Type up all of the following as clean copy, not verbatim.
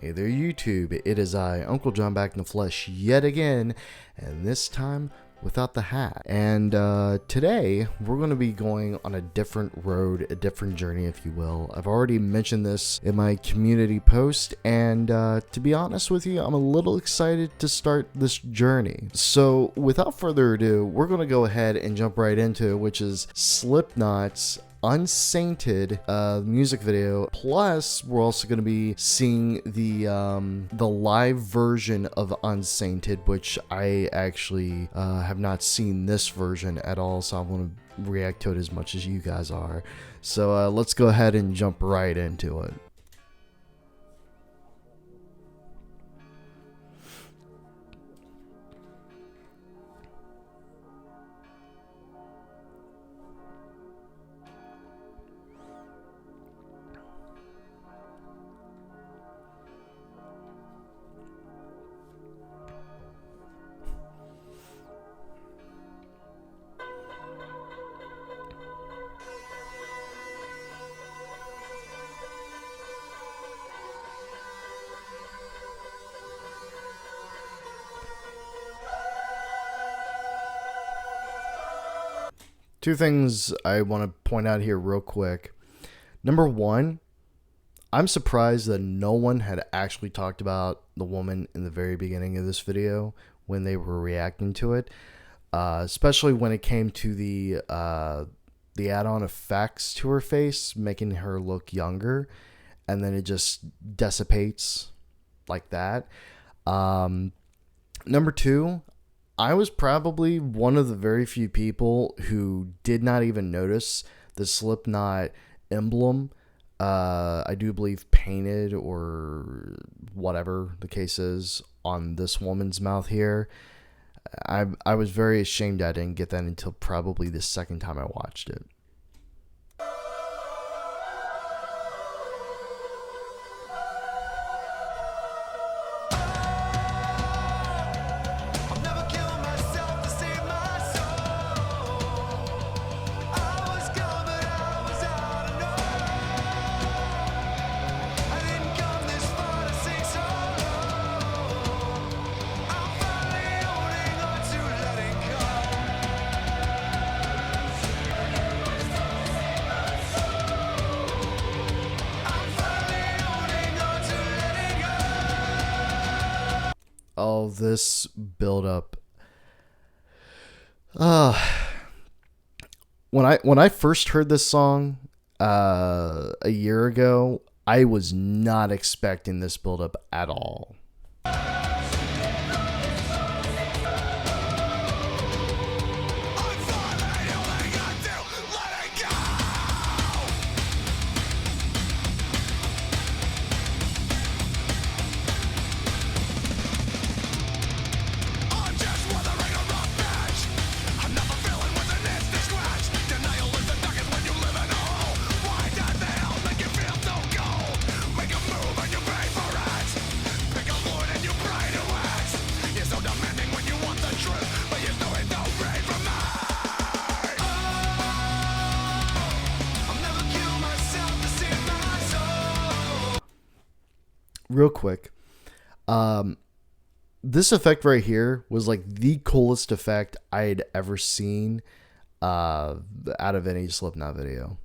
Hey there YouTube, it is I, Uncle John, back in the flesh yet again, and this time without the hat. And today we're going to be going on a different road, a different journey if you will. I've already mentioned this in my community post, and to be honest with you, I'm a little excited to start this journey. So without further ado, we're going to go ahead and jump right into it, which is Slipknot's Unsainted music video. Plus we're also going to be seeing the live version of Unsainted, which I actually have not seen this version at all, so I'm going to react to it as much as you guys are. So let's go ahead and jump right into it. Two things I want to point out here real quick. Number one, I'm surprised that no one had actually talked about the woman in the very beginning of this video when they were reacting to it, especially when it came to the add-on effects to her face, making her look younger, and then it just dissipates like that. Number two, I was probably one of the very few people who did not even notice the Slipknot emblem. I do believe painted or whatever the case is on this woman's mouth here. I was very ashamed I didn't get that until probably the second time I watched it. Oh, this build up. When I first heard this song a year ago, I was not expecting this build up at all. Real quick, this effect right here was like the coolest effect I had ever seen out of any Slipknot video.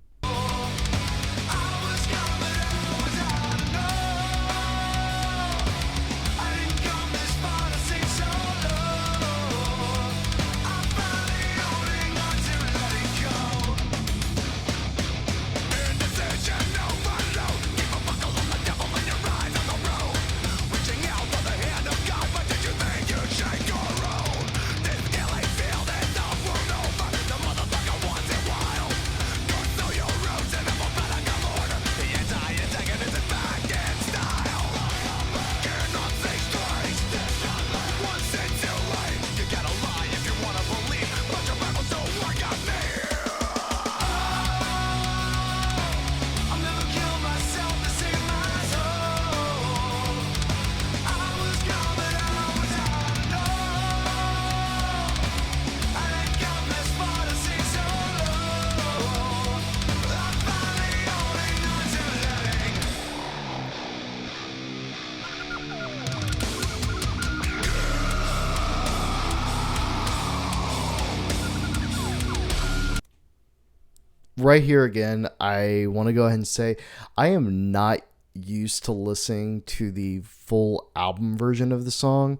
right here again, I want to go ahead and say I am not used to listening to the full album version of the song.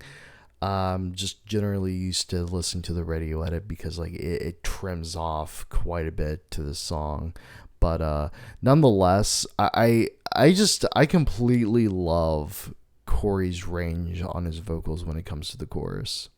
Just generally used to listen to the radio edit because like it trims off quite a bit to the song. But nonetheless, I completely love Corey's range on his vocals when it comes to the chorus.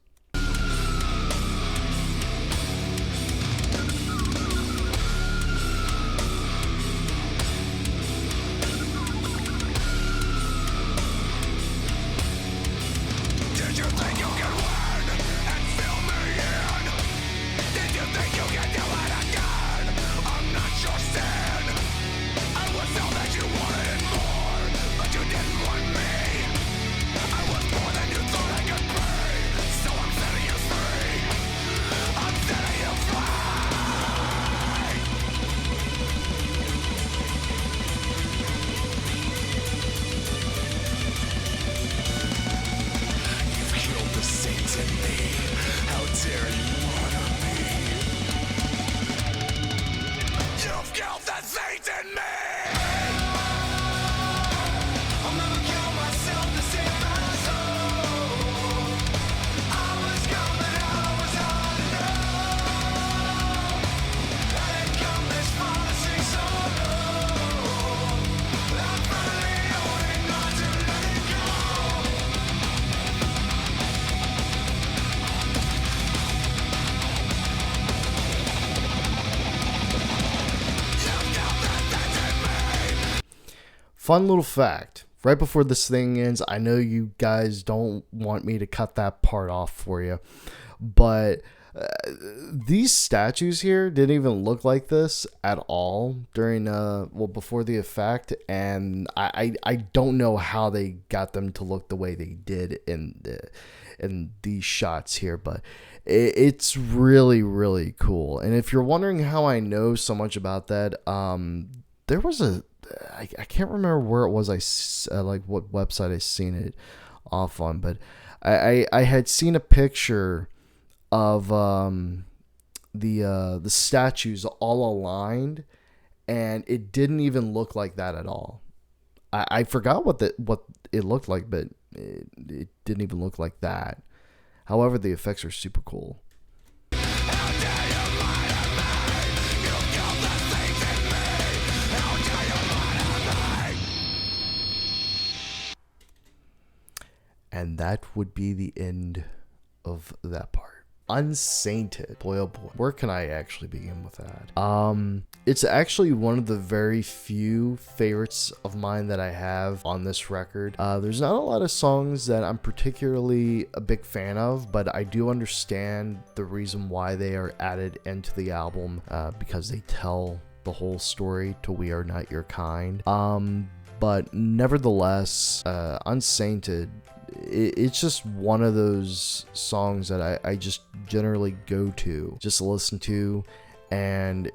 Fun little fact. Right before this thing ends, I know you guys don't want me to cut that part off for you, but these statues here didn't even look like this at all during before the effect, and I don't know how they got them to look the way they did in these shots here, but it's really, really cool. And if you're wondering how I know so much about that, there was I can't remember where it was. Like what website I seen it off on, but I had seen a picture of the statues all aligned, and it didn't even look like that at all. I forgot what it looked like, but it didn't even look like that. However, the effects are super cool. And that would be the end of that part. Unsainted. Boy, oh boy. Where can I actually begin with that? It's actually one of the very few favorites of mine that I have on this record. There's not a lot of songs that I'm particularly a big fan of, but I do understand the reason why they are added into the album, because they tell the whole story to We Are Not Your Kind. But nevertheless, Unsainted, it's just one of those songs that I just generally go to, just listen to, and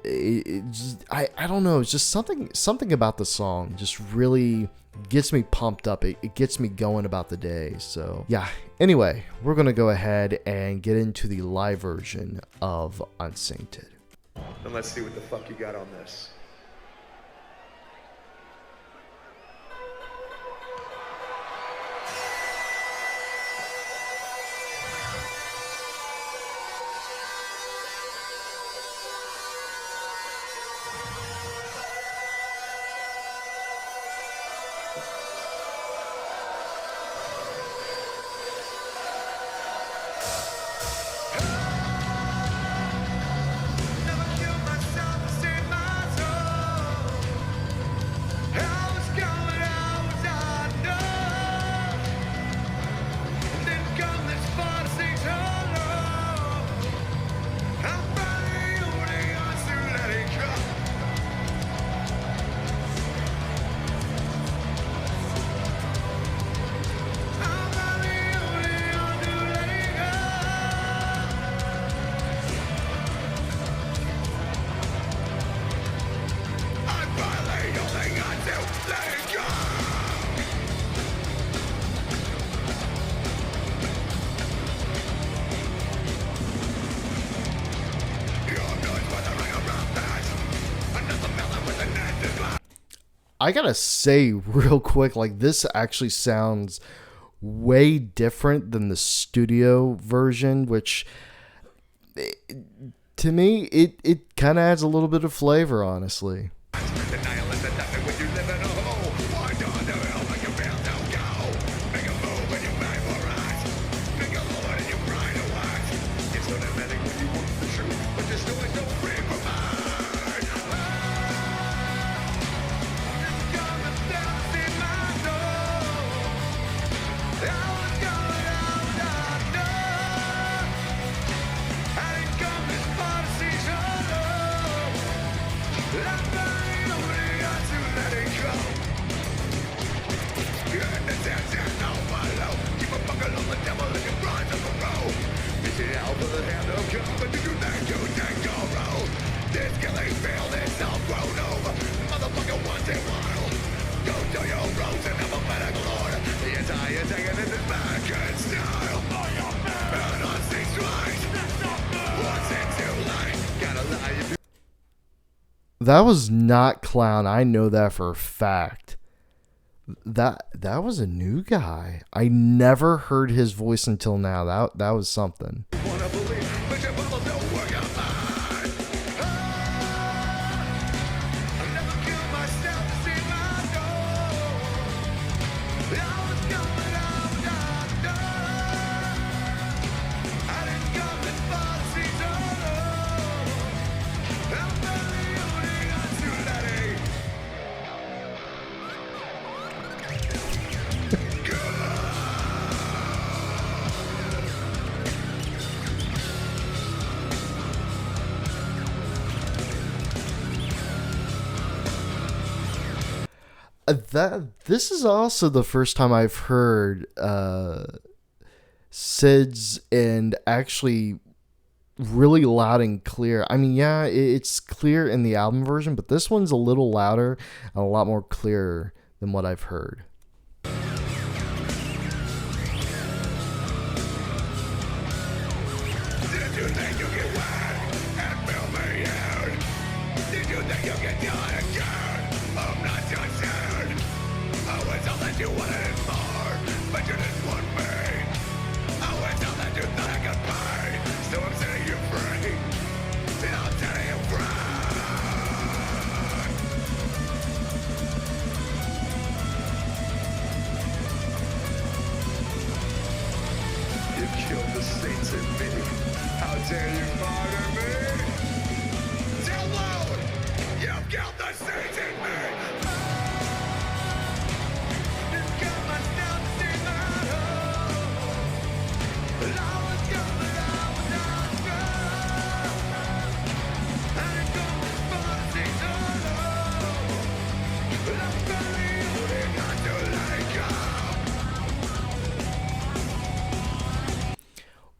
I don't know, it's just something about the song just really gets me pumped up. It gets me going about the day. So yeah, anyway, we're gonna go ahead and get into the live version of Unsainted. And let's see what the fuck you got on this. I gotta say real quick, like this actually sounds way different than the studio version, which to me, it kind of adds a little bit of flavor, honestly. That was not Clown. I know that for a fact. That was a new guy. I never heard his voice until now. That was something. This is also the first time I've heard Sid's and actually really loud and clear. I mean, yeah, it's clear in the album version, but this one's a little louder and a lot more clearer than what I've heard.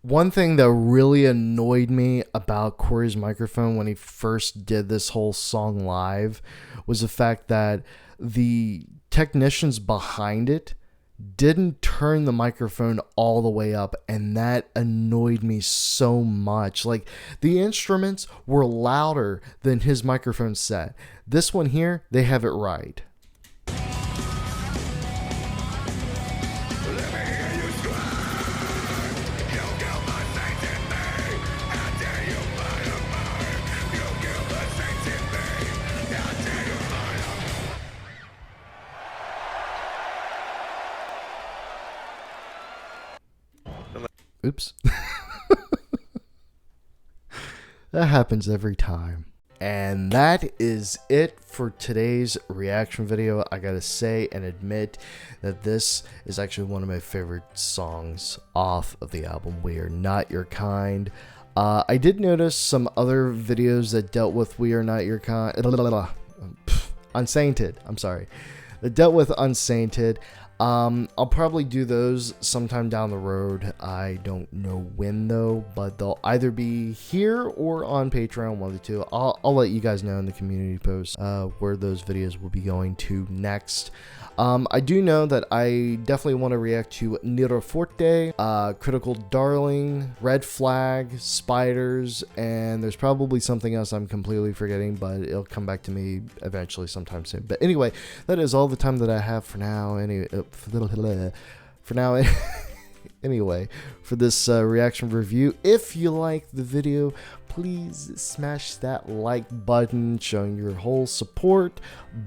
One thing that really annoyed me about Corey's microphone when he first did this whole song live was the fact that the technicians behind it didn't turn the microphone all the way up, and that annoyed me so much. Like, the instruments were louder than his microphone set. This one here, they have it right. Oops. That happens every time. And that is it for today's reaction video. I gotta say and admit that this is actually one of my favorite songs off of the album We Are Not Your Kind. I did notice some other videos that dealt with We Are Not Your Kind. Unsainted. I'm sorry. That dealt with Unsainted. I'll probably do those sometime down the road. I don't know when though, but they'll either be here or on Patreon, one of the two. I'll let you guys know in the community post where those videos will be going to next. I do know that I definitely want to react to Nero Forte, Critical Darling, Red Flag, Spiders, and there's probably something else I'm completely forgetting, but it'll come back to me eventually sometime soon. But anyway, that is all the time that I have for now. For now, anyway, for this reaction review. If you like the video, please smash that like button, showing your whole support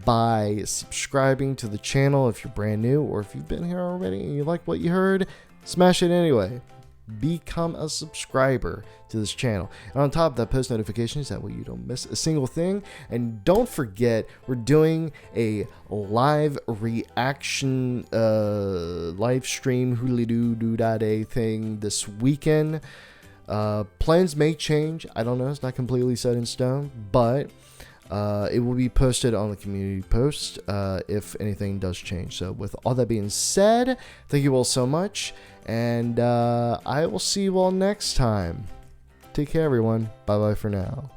by subscribing to the channel if you're brand new, or if you've been here already and you like what you heard, smash it anyway. Become a subscriber to this channel, and on top of that, post notifications, that way you don't miss a single thing. And don't forget, we're doing a live reaction live stream hooly-doo-doo-da-day thing this weekend. Plans may change, I don't know, it's not completely set in stone, but it will be posted on the community post if anything does change. So with all that being said, thank you all so much, and I will see you all next time. Take care, everyone. Bye bye for now.